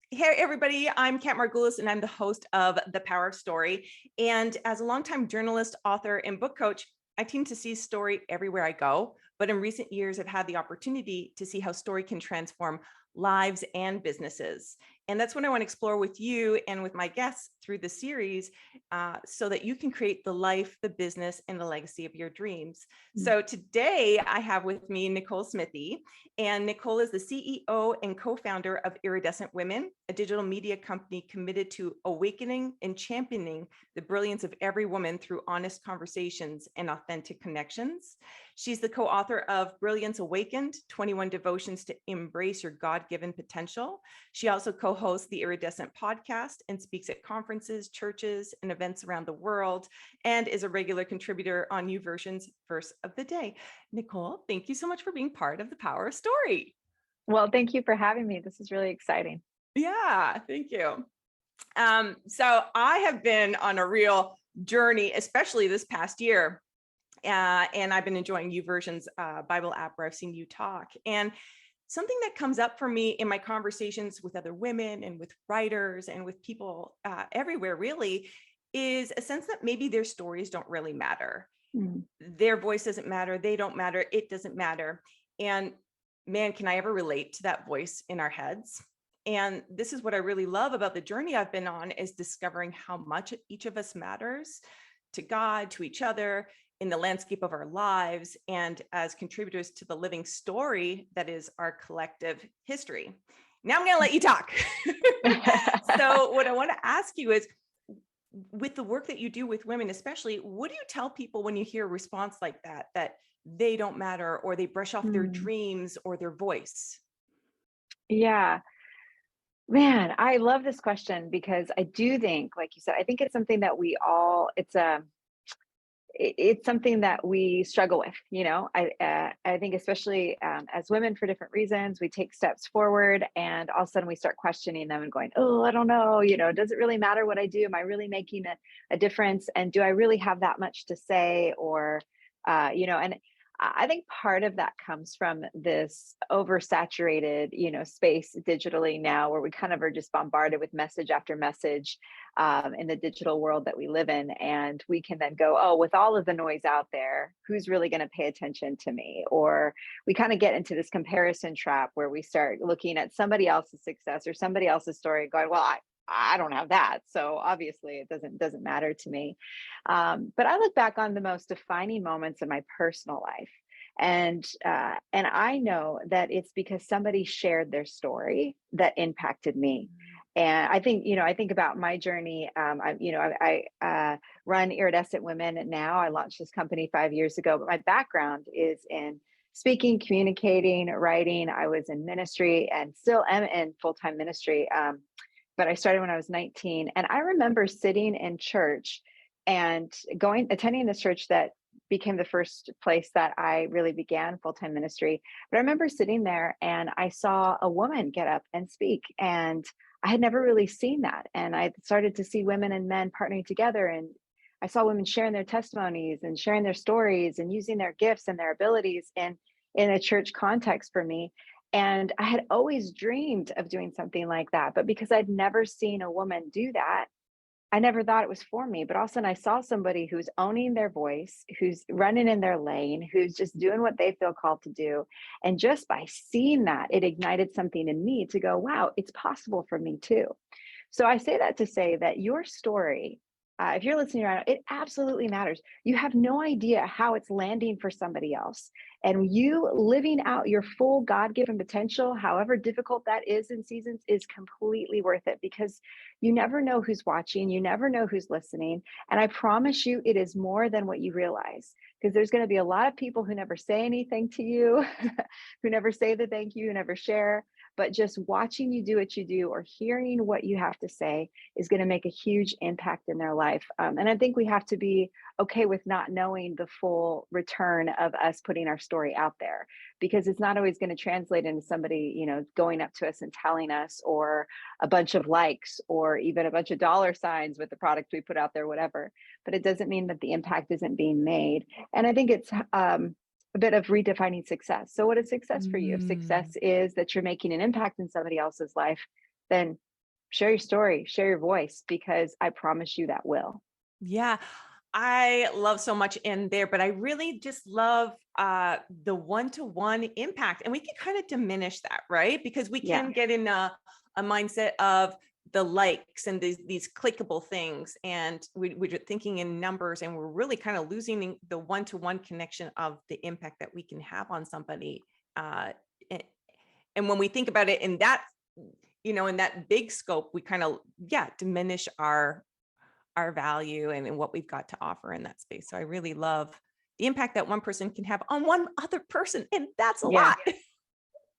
Hey, everybody, I'm Kat Margulis, and I'm the host of The Power of Story. And as a longtime journalist, author, and book coach, I tend to see story everywhere I go. But in recent years, I've had the opportunity to see how story can transform lives and businesses. And that's what I want to explore with you and with my guests through the series so that you can create the life, the business, and the legacy of your dreams. Mm. So today I have with me Nicole Smithee. And Nicole is the CEO and co-founder of Iridescent Women, a digital media company committed to awakening and championing the brilliance of every woman through honest conversations and authentic connections. She's the co-author of Brilliance Awakened, 21 Devotions to Embrace Your God-Given Potential. She also co-hosts the Iridescent Podcast and speaks at conferences, churches, and events around the world, and is a regular contributor on YouVersion's Verse of the Day. Nicole, thank you so much for being part of The Power of Story. Well, thank you for having me. This is really exciting. Yeah, thank you. So I have been on a real journey, especially this past year. And I've been enjoying YouVersion's Bible app where I've seen you talk. And something that comes up for me in my conversations with other women and with writers and with people everywhere really is a sense that maybe their stories don't really matter. Mm. Their voice doesn't matter. They don't matter. It doesn't matter. And man, can I ever relate to that voice in our heads? And this is what I really love about the journey I've been on, is discovering how much each of us matters to God, to each other, in the landscape of our lives, and as contributors to the living story that is our collective history. Now I'm going to let you talk. So what I want to ask you is, with the work that you do with women, especially, what do you tell people when you hear a response like that they don't matter, or they brush off their Mm. dreams or their voice? Yeah, man, I love this question because I do think, like you said, I think it's something that we all, it's something that we struggle with. I think especially as women for different reasons, we take steps forward and all of a sudden we start questioning them and going, oh, I don't know, does it really matter what I do? Am I really making a difference? And do I really have that much to say? Or, and I think part of that comes from this oversaturated, space digitally now, where we kind of are just bombarded with message after message in the digital world that we live in. And we can then go, oh, with all of the noise out there, who's really going to pay attention to me? Or we kind of get into this comparison trap where we start looking at somebody else's success or somebody else's story and going, well, I don't have that, so obviously it doesn't matter to me. But I look back on the most defining moments in my personal life, and I know that it's because somebody shared their story that impacted me. And I think about my journey. I run Iridescent Women now. I launched this company 5 years ago, but my background is in speaking, communicating, writing. I was in ministry and still am in full-time ministry. But I started when I was 19. And I remember sitting in church and attending this church that became the first place that I really began full-time ministry. But I remember sitting there and I saw a woman get up and speak. And I had never really seen that. And I started to see women and men partnering together. And I saw women sharing their testimonies and sharing their stories and using their gifts and their abilities in a church context for me. And I had always dreamed of doing something like that. But because I'd never seen a woman do that, I never thought it was for me. But all of a sudden I saw somebody who's owning their voice, who's running in their lane, who's just doing what they feel called to do. And just by seeing that, it ignited something in me to go, wow, it's possible for me too. So I say that to say that your story, if you're listening right now, it absolutely matters. You have no idea how it's landing for somebody else. And you living out your full God-given potential, however difficult that is in seasons, is completely worth it, because you never know who's watching, you never know who's listening. And I promise you, it is more than what you realize, because there's going to be a lot of people who never say anything to you, who never say the thank you, who never share. But just watching you do what you do or hearing what you have to say is going to make a huge impact in their life. And I think we have to be okay with not knowing the full return of us putting our story out there, because it's not always going to translate into somebody, going up to us and telling us, or a bunch of likes, or even a bunch of dollar signs with the product we put out there, whatever. But it doesn't mean that the impact isn't being made. And I think it's a bit of redefining success. So what is success for you? If success Mm. is that you're making an impact in somebody else's life, then share your story, share your voice, because I promise you that will. Yeah, I love so much in there, but I really just love the one-to-one impact. And we can kind of diminish that, right? Because we Yeah. can get in a mindset of the likes and these clickable things. And we're thinking in numbers, and we're really kind of losing the one-to-one connection of the impact that we can have on somebody. And, and when we think about it in that, in that big scope, we kind of, diminish our value and what we've got to offer in that space. So I really love the impact that one person can have on one other person. And that's a Yeah, lot.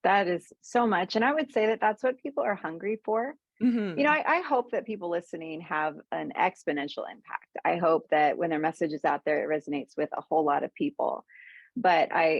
that is so much. And I would say that that's what people are hungry for. Mhm. I hope that people listening have an exponential impact. I hope that when their message is out there, it resonates with a whole lot of people. But I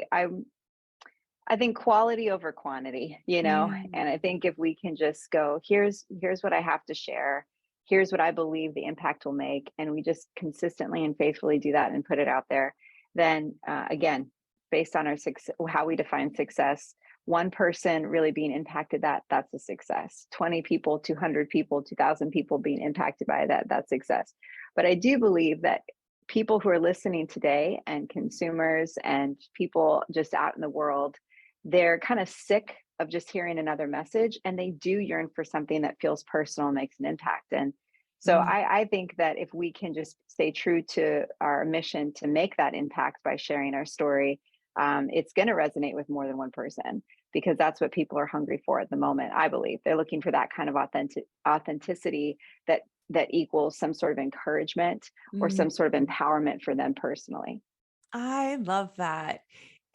think quality over quantity, Mm. and I think if we can just go, here's what I have to share, here's what I believe the impact will make, and we just consistently and faithfully do that and put it out there, then again, based on our success, how we define success, one person really being impacted, that's a success. 20 people, 200 people, 2,000 people being impacted by that's success. But I do believe that people who are listening today, and consumers and people just out in the world, they're kind of sick of just hearing another message, and they do yearn for something that feels personal, makes an impact. And so Mm. I think that if we can just stay true to our mission to make that impact by sharing our story, it's going to resonate with more than one person, because that's what people are hungry for at the moment. I believe they're looking for that kind of authenticity that equals some sort of encouragement or Mm. some sort of empowerment for them personally. I love that.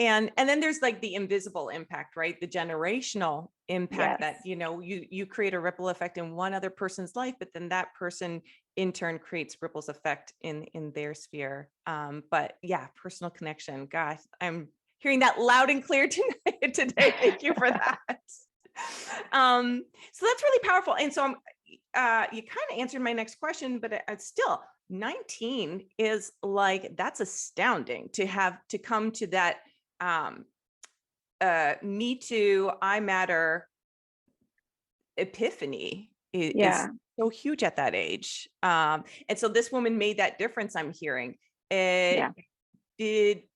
And then there's like the invisible impact, right? The generational impact Yes. that, you create a ripple effect in one other person's life, but then that person in turn creates ripples effect in their sphere. But yeah, personal connection. Gosh, I'm hearing that loud and clear today. Thank you for that. So that's really powerful. And so you kind of answered my next question, but it's still 19 is like, that's astounding to come to that me too, I matter epiphany is Yeah. so huge at that age. And so this woman made that difference, I'm hearing. It Yeah. did.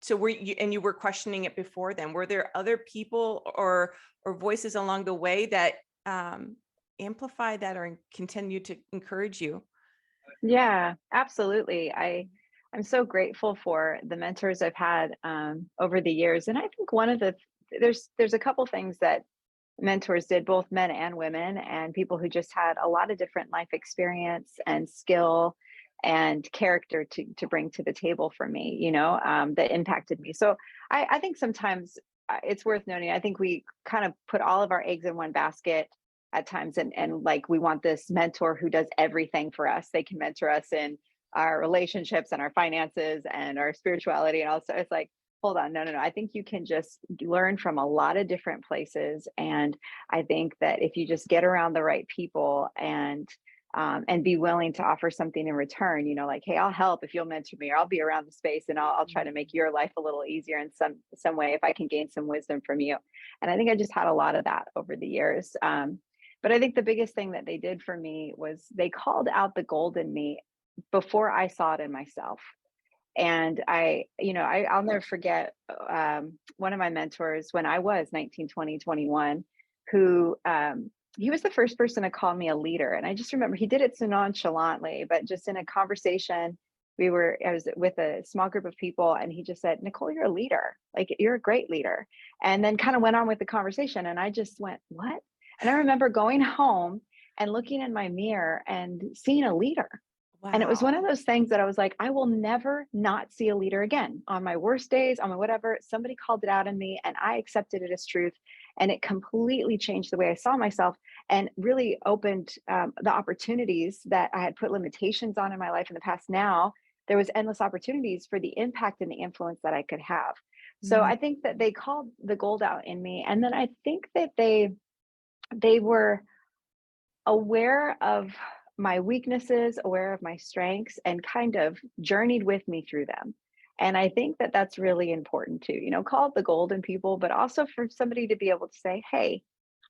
So you were questioning it before then. Were there other people or voices along the way that amplify that or continue to encourage you? Yeah, absolutely. I'm so grateful for the mentors I've had over the years, and I think one of the there's a couple things that mentors did, both men and women, and people who just had a lot of different life experience and skill and character to bring to the table for me, that impacted me. So I think sometimes it's worth noting. I think we kind of put all of our eggs in one basket at times, and like we want this mentor who does everything for us. They can mentor us in our relationships and our finances and our spirituality, and also it's like, hold on, no. I think you can just learn from a lot of different places, and I think that if you just get around the right people and be willing to offer something in return, like, hey, I'll help if you'll mentor me, or I'll be around the space and I'll try to make your life a little easier in some way if I can gain some wisdom from you. And I think I just had a lot of that over the years. But I think the biggest thing that they did for me was they called out the gold in me before I saw it in myself. And I'll never forget one of my mentors when I was 19, 20, 21, who he was the first person to call me a leader. And I just remember he did it so nonchalantly, but just in a conversation, I was with a small group of people, and he just said, Nicole, you're a leader. Like, you're a great leader. And then kind of went on with the conversation. And I just went, what? And I remember going home and looking in my mirror and seeing a leader. And it was one Wow. of those things that I was like, I will never not see a leader again. On my worst days, on my whatever, somebody called it out in me and I accepted it as truth. And it completely changed the way I saw myself and really opened the opportunities that I had put limitations on in my life in the past. Now there was endless opportunities for the impact and the influence that I could have. So Mm. I think that they called the gold out in me. And then I think that they were aware of my weaknesses, aware of my strengths, and kind of journeyed with me through them. And I think that that's really important too, call it the golden people, but also for somebody to be able to say, hey,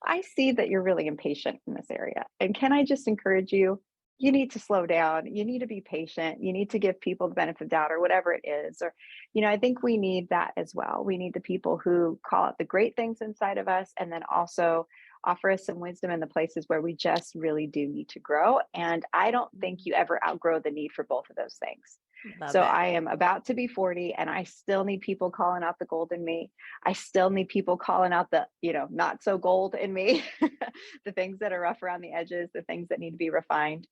I see that you're really impatient in this area. And can I just encourage you? You need to slow down. You need to be patient. You need to give people the benefit of the doubt or whatever it is. Or, I think we need that as well. We need the people who call out the great things inside of us and then also offer us some wisdom in the places where we just really do need to grow. And I don't think you ever outgrow the need for both of those things. Love So it. I am about to be 40 and I still need people calling out the gold in me. I still need people calling out the, not so gold in me, the things that are rough around the edges, the things that need to be refined.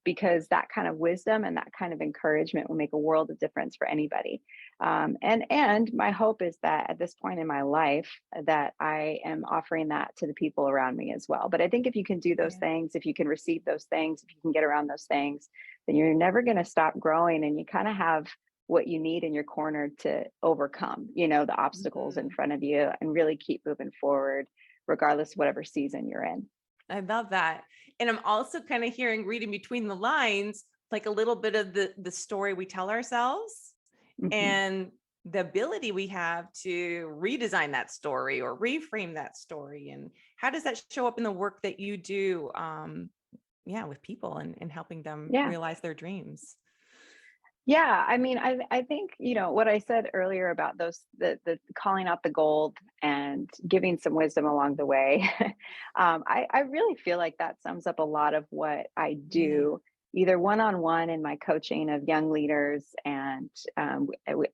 Because that kind of wisdom and that kind of encouragement will make a world of difference for anybody. And my hope is that at this point in my life, that I am offering that to the people around me as well. But I think if you can do those Yeah. things, if you can receive those things, if you can get around those things, then you're never going to stop growing, and you kind of have what you need in your corner to overcome, the obstacles in Mhm. front of you and really keep moving forward, regardless of whatever season you're in. I love that. And I'm also kind of hearing, reading between the lines, like a little bit of the story we tell ourselves Mhm. and the ability we have to redesign that story or reframe that story. And how does that show up in the work that you do? Yeah, with people and helping them Yeah. realize their dreams. Yeah, I mean, I think, what I said earlier about the calling out the gold and giving some wisdom along the way. I really feel like that sums up a lot of what I Yeah. do, either one-on-one in my coaching of young leaders and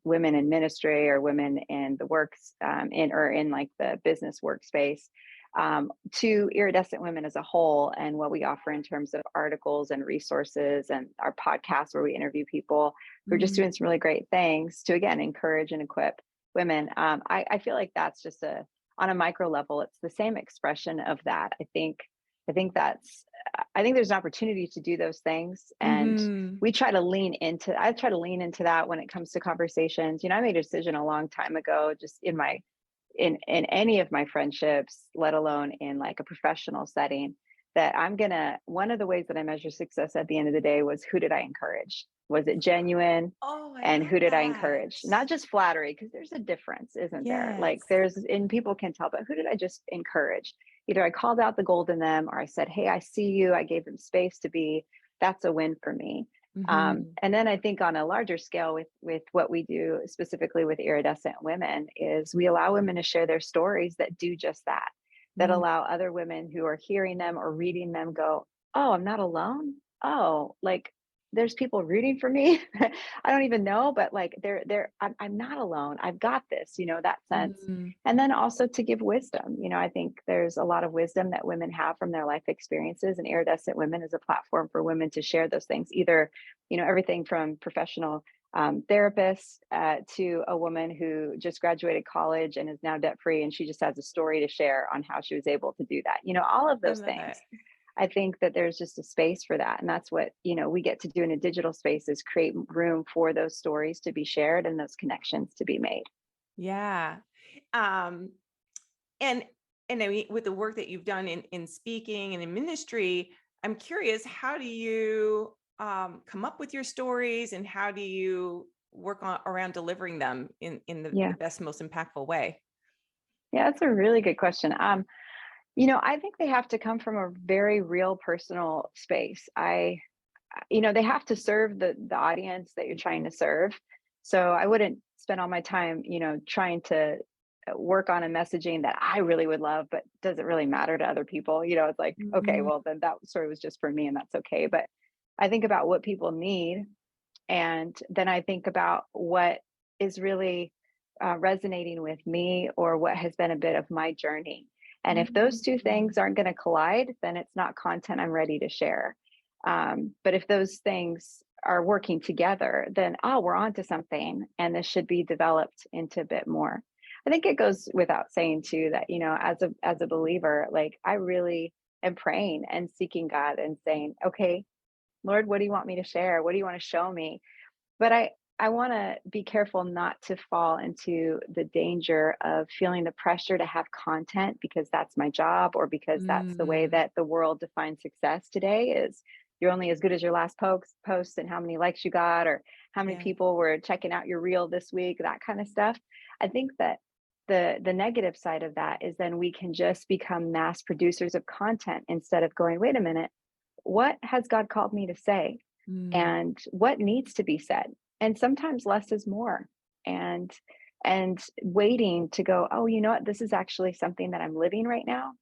women in ministry or women in the works in like the business workspace, to iridescent women as a whole, and what we offer in terms of articles and resources and our podcast where we interview people who are just Mhm. doing some really great things to, again, encourage and equip women. I feel like that's just on a micro level, it's the same expression of that. I think there's an opportunity to do those things. And Mhm. I try to lean into that when it comes to conversations. I made a decision a long time ago, just in any of my friendships, let alone in like a professional setting, that one of the ways that I measure success at the end of the day was, who did I encourage? Was it genuine? Oh, I And love who did I that. encourage? Not just flattery, because there's a difference, isn't there? Like Yes. and people can tell, but who did I just encourage? Either I called out the gold in them, or I said, hey, I see you. I gave them space to be. That's a win for me. Mhm. And then I think on a larger scale with what we do specifically with iridescent women is we allow women to share their stories that do just that, that Mm. allow other women who are hearing them or reading them go, oh, I'm not alone. Oh, like there's people rooting for me. I don't even know, but like I'm not alone. I've got this, that sense. Mhm. And then also to give wisdom. I think there's a lot of wisdom that women have from their life experiences, and iridescent women is a platform for women to share those things, either everything from professional therapists to a woman who just graduated college and is now debt free, and she just has a story to share on how she was able to do that. All of I those love it. things. I think that there's just a space for that, and that's what we get to do in a digital space, is create room for those stories to be shared and those connections to be made. Yeah. Um, and and I mean, with the work that you've done in speaking and in ministry, I'm curious, how do you come up with your stories, and how do you work on around delivering them in the Yeah, best, most impactful way? yeah, that's a really good question. I think they have to come from a very real personal space. They have to serve the audience that you're trying to serve. So I wouldn't spend all my time, trying to work on a messaging that I really would love, but doesn't really matter to other people. It's like, okay, Mhm. well, then that story was just for me, and that's okay. But I think about what people need, and then I think about what is really resonating with me, or what has been a bit of my journey. And if those two things Mhm. aren't going to collide, then it's not content I'm ready to share. But if those things are working together, then, oh, we're on to something, and this should be developed into a bit more. I think it goes without saying too that, as a believer, like I really am praying and seeking God and saying, okay, Lord, what do you want me to share? What do you want to show me? But I want to be careful not to fall into the danger of feeling the pressure to have content because that's my job, or because that's the way Mm. that the world defines success today, is you're only as good as your last post and how many likes you got, or how many Yeah. people were checking out your reel this week, that kind of stuff. I think that the negative side of that is then we can just become mass producers of content instead of going, wait a minute, what has God called me to say? Mm. And what needs to be said? And sometimes less is more. And waiting to go, oh, you know what, this is actually something that I'm living right now.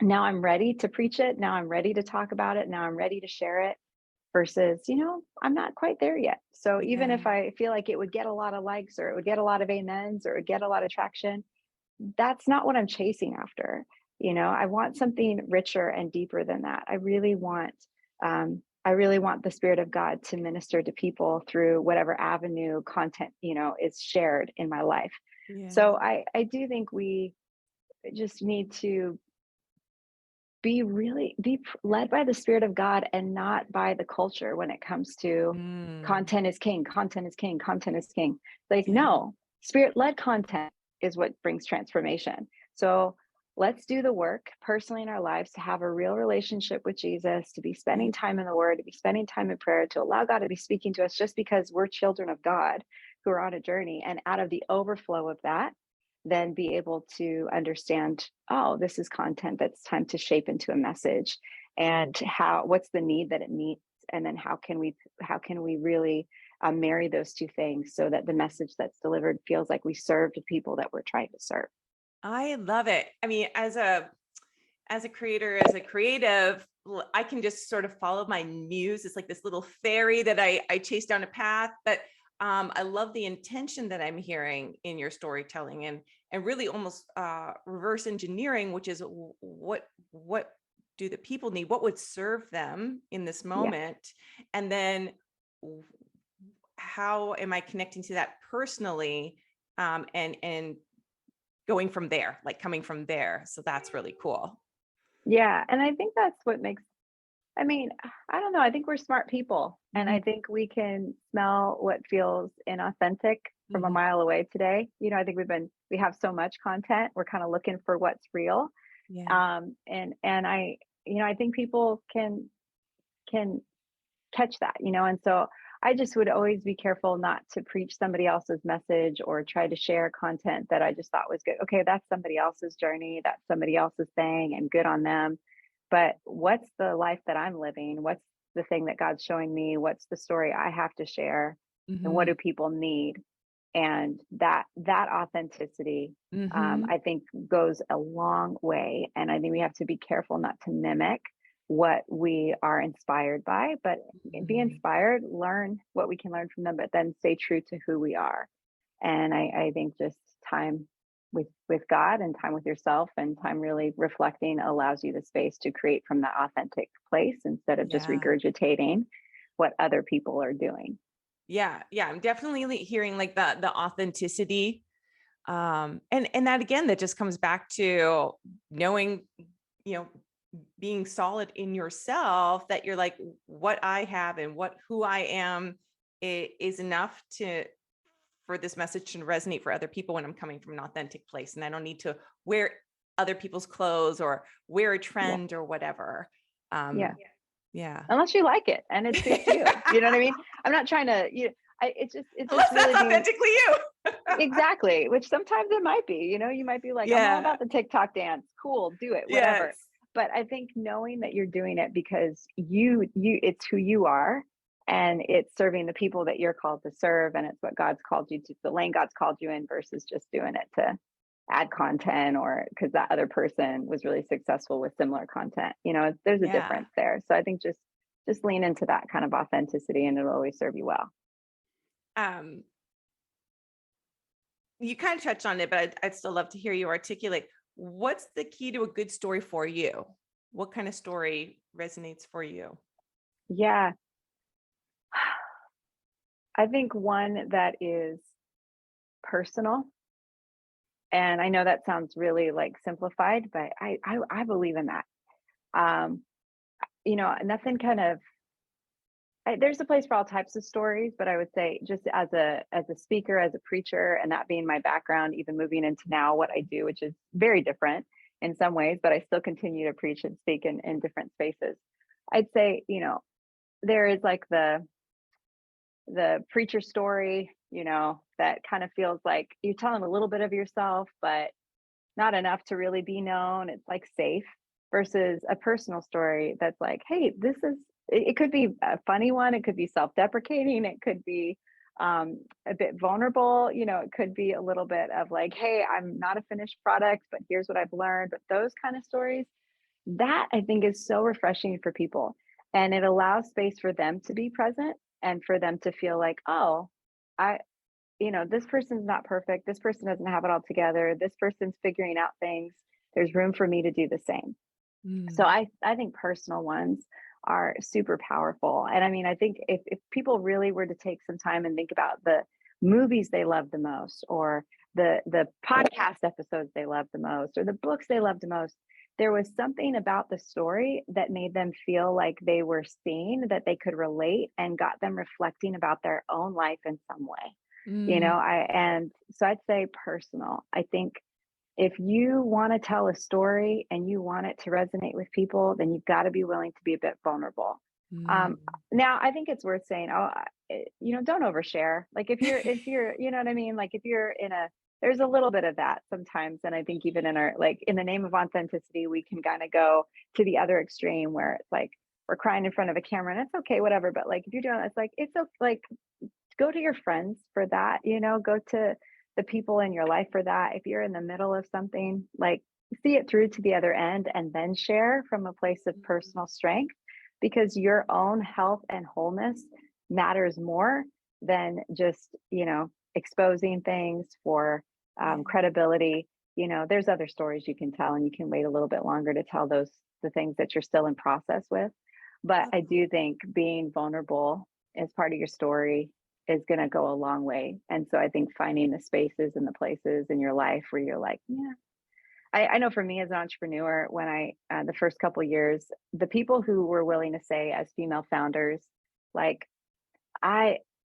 Now I'm ready to preach it. Now I'm ready to talk about it. Now I'm ready to share it, versus, I'm not quite there yet. So even Yeah. if I feel like it would get a lot of likes, or it would get a lot of amens, or it would get a lot of traction, that's not what I'm chasing after. I want something richer and deeper than that. I really want the Spirit of God to minister to people through whatever avenue content, is shared in my life. Yeah. So I do think we just need to be led by the Spirit of God and not by the culture when it comes to Mm. content is king, content is king, content is king. Like, Yeah. no, Spirit-led content is what brings transformation. So let's do the work personally in our lives to have a real relationship with Jesus, to be spending time in the Word, to be spending time in prayer, to allow God to be speaking to us, just because we're children of God who are on a journey. And out of the overflow of that, then be able to understand, oh, this is content that's time to shape into a message, and what's the need that it meets, and then how can we really marry those two things so that the message that's delivered feels like we served the people that we're trying to serve. I love it. I mean, as a creator, as a creative, I can just sort of follow my muse. It's like this little fairy that I chase down a path. But I love the intention that I'm hearing in your storytelling, and really almost reverse engineering, which is what do the people need? What would serve them in this Yeah. moment? And then how am I connecting to that personally? And going from there, like coming from there. So that's really cool. Yeah. And I think that's what makes, I mean, I don't know. I think we're smart people, and I Mhm. think we can smell what feels inauthentic from a Mhm. mile away today. I think we have so much content. We're kind of looking for what's real. Yeah. And I think people can catch that, and so I just would always be careful not to preach somebody else's message or try to share content that I just thought was good. Okay, that's somebody else's journey, that's somebody else's thing, and good on them. But what's the life that I'm living? What's the thing that God's showing me? What's the story I have to share? And what Mhm. do people need? And that authenticity, Mhm. I think, goes a long way. And I think we have to be careful not to mimic what we are inspired by, but be Mhm. inspired, learn what we can learn from them, but then stay true to who we are. And I think just time with God, and time with yourself, and time really reflecting allows you the space to create from that authentic place instead of just Yeah. regurgitating what other people are doing. Yeah. Yeah. I'm definitely hearing like the authenticity. And that again, that just comes back to knowing, you know, being solid in yourself, that you're like, what I have and who I am is enough for this message to resonate for other people when I'm coming from an authentic place. And I don't need to wear other people's clothes or wear a Yeah. trend or whatever. Yeah. Yeah. Unless you like it and it suits you. You know what I mean? I'm not trying to, it's Unless just really that's being. authentically you. Exactly, which sometimes it might be, you might be like, I'm all Yeah. about the TikTok dance. Cool, do it, whatever. Yes. But I think knowing that you're doing it because it's who you are, and it's serving the people that you're called to serve, and it's what God's called you to, the lane God's called you in, versus just doing it to add content, or because that other person was really successful with similar content. There's a Yeah. difference there. So I think just lean into that kind of authenticity, and it'll always serve you well. Um, you kind of touched on it, but I'd still love to hear you articulate what's the key to a good story for you? What kind of story resonates for you? Yeah. I think one that is personal, and I know that sounds really like simplified, but I believe in that. Um, Nothing kind of, there's a place for all types of stories, but I would say, just as a speaker, as a preacher, and that being my background, even moving into now what I do, which is very different in some ways, but I still continue to preach and speak in different spaces. I'd say, there is like the preacher story, that kind of feels like you're telling a little bit of yourself, but not enough to really be known. It's like safe, versus a personal story that's like, hey, it could be a funny one. It could be self-deprecating. It could be a bit vulnerable. It could be a little bit of like, hey, I'm not a finished product, but here's what I've learned. But those kind of stories, that I think is so refreshing for people. And it allows space for them to be present and for them to feel like, oh, I, this person's not perfect. This person doesn't have it all together. This person's figuring out things. There's room for me to do the same. So I think personal ones are super powerful. And I mean, I think if people really were to take some time and think about the movies they love the most, or the podcast episodes they love the most, or the books they love the most, there was something about the story that made them feel like they were seen, that they could relate, and got them reflecting about their own life in some way. And so I'd say personal. I think if you want to tell a story and you want it to resonate with people, then you've got to be willing to be a bit vulnerable. Now I think it's worth saying, don't overshare. Like if you're, you know what I mean? Like if you're there's a little bit of that sometimes. And I think even in the name of authenticity, we can kind of go to the other extreme where it's like, we're crying in front of a camera and it's okay, whatever. But like, if you're doing, it's like, it's okay, like, go to your friends for that, go to the people in your life for that. If you're in the middle of something, like, see it through to the other end and then share from a place of personal strength, because your own health and wholeness matters more than just, exposing things for credibility. There's other stories you can tell, and you can wait a little bit longer to tell the things that you're still in process with. But I do think being vulnerable as part of your story is going to go a long way. And so I think finding the spaces and the places in your life where you're like, yeah, I know for me as an entrepreneur, when the first couple of years, the people who were willing to say as female founders, like,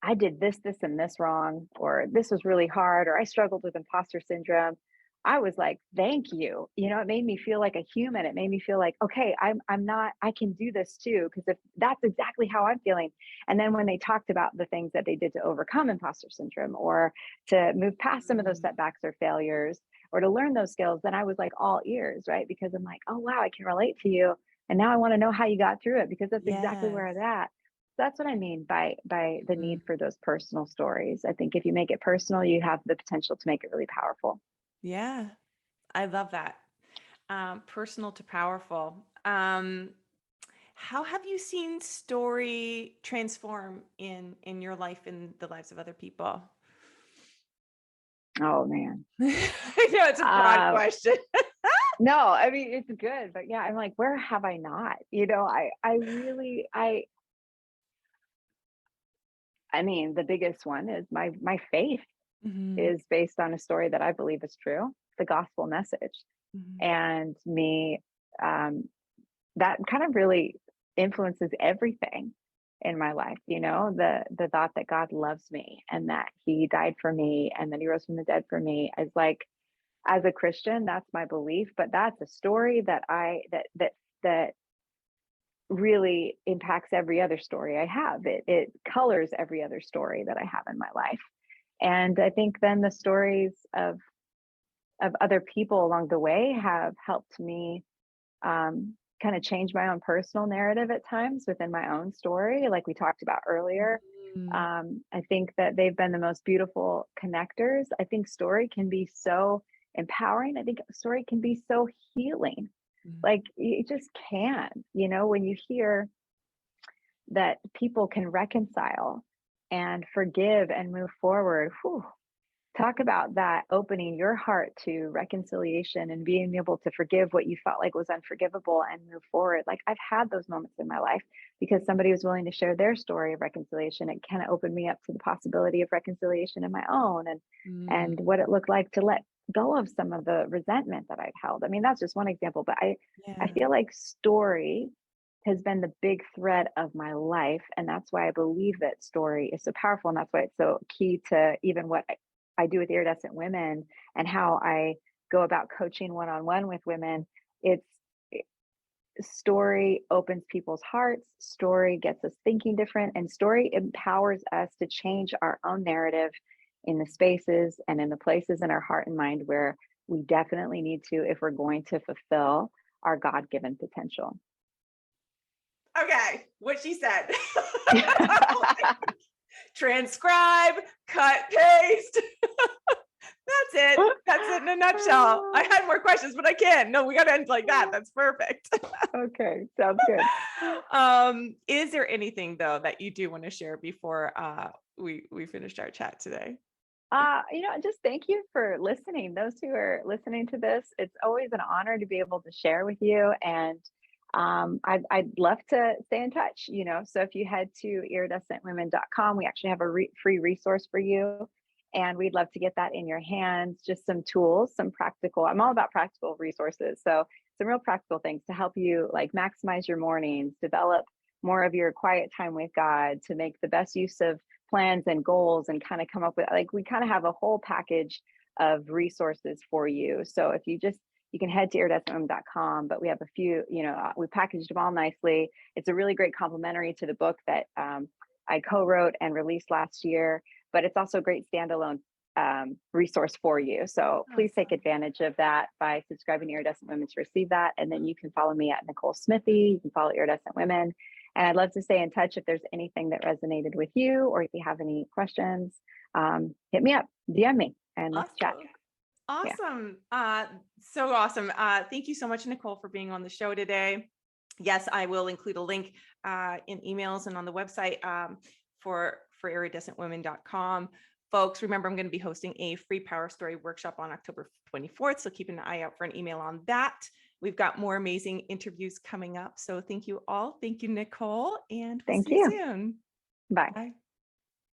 I did this, and this wrong, or this was really hard, or I struggled with imposter syndrome. I was like, thank you. It made me feel like a human. It made me feel like, okay, I can do this too. Because if that's exactly how I'm feeling. And then when they talked about the things that they did to overcome imposter syndrome, or to move past some of those setbacks or failures, or to learn those skills, then I was like all ears, right? Because I'm like, oh, wow, I can relate to you. And now I want to know how you got through it, because that's exactly where I'm at. That's what I mean by the need for those personal stories. I think if you make it personal, you have the potential to make it really powerful. Yeah, I love that. Personal to powerful. How have you seen story transform in your life, in the lives of other people? Oh man. I know it's a broad question. No, I mean, it's good, but yeah, I'm like, where have I not? I mean, the biggest one is my faith is based on a story that I believe is true, the gospel message. And me, that kind of really influences everything in my life. The thought that God loves me, and that he died for me, and that he rose from the dead for me, is like, as a Christian, that's my belief. But that's a story that that really impacts every other story I have. It colors every other story that I have in my life. And I think then the stories of other people along the way have helped me kind of change my own personal narrative at times within my own story, like we talked about earlier. I think that they've been the most beautiful connectors. I think story can be so empowering. I think story can be so healing. Like, it just can, when you hear that people can reconcile and forgive and move forward. Whew, talk about that, opening your heart to reconciliation and being able to forgive what you felt like was unforgivable and move forward. Like, I've had those moments in my life because somebody was willing to share their story of reconciliation. It kind of opened me up to the possibility of reconciliation in my own, and what it looked like to let go of some of the resentment that I've held. I mean, that's just one example, but I feel like story has been the big thread of my life. And that's why I believe that story is so powerful. And that's why it's so key to even what I do with Iridescent Women and how I go about coaching one-on-one with women. story opens people's hearts, story gets us thinking different, and story empowers us to change our own narrative in the spaces and in the places in our heart and mind where we definitely need to if we're going to fulfill our God-given potential. Okay, what she said. Transcribe, cut, paste. That's it. That's it in a nutshell. I had more questions, but I can't. No, we got to end like that. That's perfect. Okay, sounds good. Is there anything though that you do want to share before we finished our chat today? Just thank you for listening. Those who are listening to this, it's always an honor to be able to share with you. And I'd love to stay in touch, so if you head to iridescentwomen.com, we actually have a free resource for you. And we'd love to get that in your hands, just some tools, some practical, I'm all about practical resources. So some real practical things to help you like maximize your mornings, develop more of your quiet time with God, to make the best use of plans and goals, and kind of come up with, like, we kind of have a whole package of resources for you. So if you can head to iridescentwomen.com, but we have a few, we packaged them all nicely. It's a really great complementary to the book that I co-wrote and released last year, but it's also a great standalone resource for you. So please take advantage of that by subscribing to Iridescent Women to receive that. And then you can follow me at Nicole Smithee. You can follow Iridescent Women. And I'd love to stay in touch if there's anything that resonated with you, or if you have any questions, hit me up, DM me, and let's chat. Awesome. Yeah. So awesome. Thank you so much, Nicole, for being on the show today. Yes, I will include a link in emails and on the website for iridescentwomen.com. Folks, remember, I'm going to be hosting a free Power Story workshop on October 24th. So keep an eye out for an email on that. We've got more amazing interviews coming up. So thank you all. Thank you, Nicole. And we'll see you soon. Bye. Bye.